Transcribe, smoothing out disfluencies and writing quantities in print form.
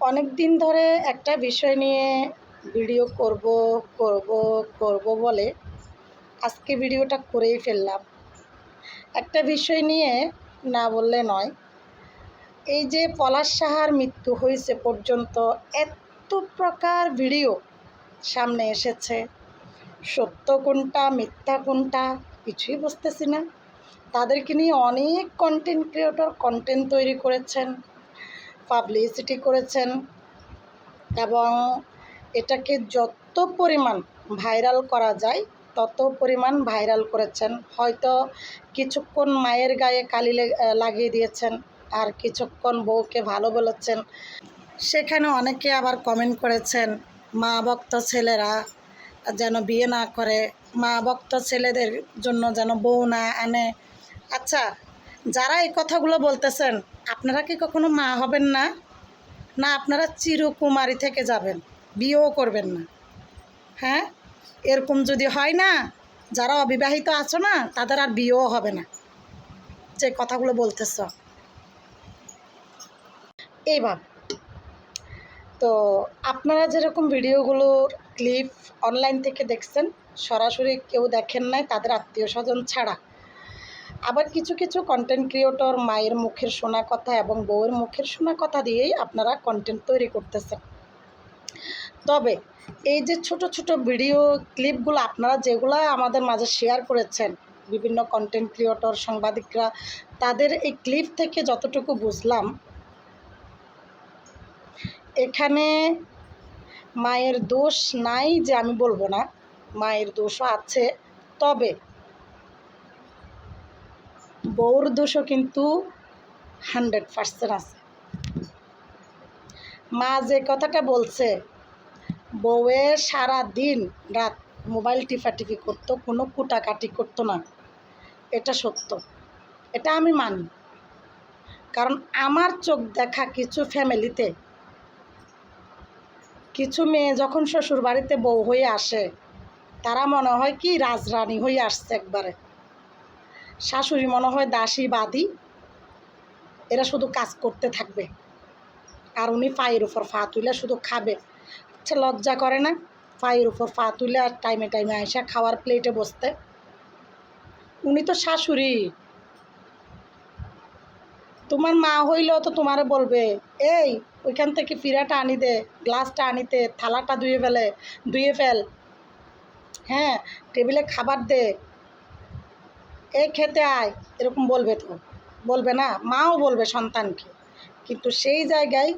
অনেক দিন ধরে একটা বিষয় নিয়ে ভিডিও করব বলে আজকে ভিডিওটা করেই ফেললাম। একটা বিষয় নিয়ে না বললে নয়। এই যে পলাশ সাহার মৃত্যু হয়েছে পর্যন্ত এত প্রকার ভিডিও সামনে এসেছে, সত্য কোনটা মিথ্যা কোনটা কিছুই বুঝতেছি না। তাদেরকে নিয়ে অনেক কন্টেন্ট ক্রিয়েটর কন্টেন্ট তৈরি করেছেন, পাবলিসিটি করেছেন এবং এটাকে যত পরিমাণ ভাইরাল করা যায় তত পরিমাণ ভাইরাল করেছেন। হয়তো কিছুক্ষণ মায়ের গায়ে কালি লাগিয়ে দিয়েছেন, আর কিছুক্ষণ বউকে ভালো বলেছেন। সেখানে অনেকে আবার কমেন্ট করেছেন মা ভক্ত ছেলেরা যেন বিয়ে না করে, মা ভক্ত ছেলেদের জন্য যেন বউ না আনে। আচ্ছা, যারা এই কথাগুলো বলতেছেন আপনারা কি কখনো মা হবেন না? না আপনারা চিরকুমারী থেকে যাবেন, বিয়েও করবেন না? হ্যাঁ, এরকম যদি হয় না, যারা অবিবাহিত আছো না তাদের আর বিয়েও হবে না। যে কথাগুলো বলতেছ এইভাবে, তো আপনারা যেরকম ভিডিওগুলোর ক্লিপ অনলাইন থেকে দেখছেন, সরাসরি কেউ দেখেন নাই তাদের আত্মীয় স্বজন ছাড়া। আবার কিছু কিছু কন্টেন্ট ক্রিয়েটর মায়ের মুখের শোনা কথা এবং বউয়ের মুখের শোনা কথা দিয়েই আপনারা কন্টেন্ট তৈরি করতেছেন। তবে এই যে ছোট ছোট ভিডিও ক্লিপগুলো আপনারা যেগুলো আমাদের মাঝে শেয়ার করেছেন, বিভিন্ন কন্টেন্ট ক্রিয়েটর সাংবাদিকরা, তাদের এই ক্লিপ থেকে যতটুকু বুঝলাম, এখানে মায়ের দোষ নাই যে আমি বলবো না, মায়ের দোষও আছে। তবে বউর দোষও কিন্তু 100% আছে। মা যে কথাটা বলছে, বউয়ের সারা দিন রাত মোবাইল টিফাটিফি করতো, কোনো কুটাকাটি করতো না, এটা সত্য, এটা আমি মানি। কারণ আমার চোখ দেখা কিছু ফ্যামিলিতে কিছু মেয়ে যখন শ্বশুর বাড়িতে বউ হয়ে আসে, তারা মনে হয় কি রাজরানী হয়ে আসছে একবারে। শাশুড়ি মনে হয় দাসী বাদী, এরা শুধু কাজ করতে থাকবে আর উনি পায়ের উপর ফা তুলে শুধু খাবে। আচ্ছা, লজ্জা করে না পায়ের উপর ফা তুলে আর টাইমে টাইমে আইসা খাওয়ার প্লেটে বসতে? উনি তো শাশুড়ি। তোমার মা হইলেও তো তোমারে বলবে, এই ওইখান থেকে ফিরাটা আনি দে, গ্লাসটা আনিতে, থালাটা ধুয়ে ফেল, হ্যাঁ টেবিলে খাবার দে, এই খেতে আয়, এরকম বলবে তো? বলবে না? মাও বলবে সন্তানকে। কিন্তু সেই জায়গায়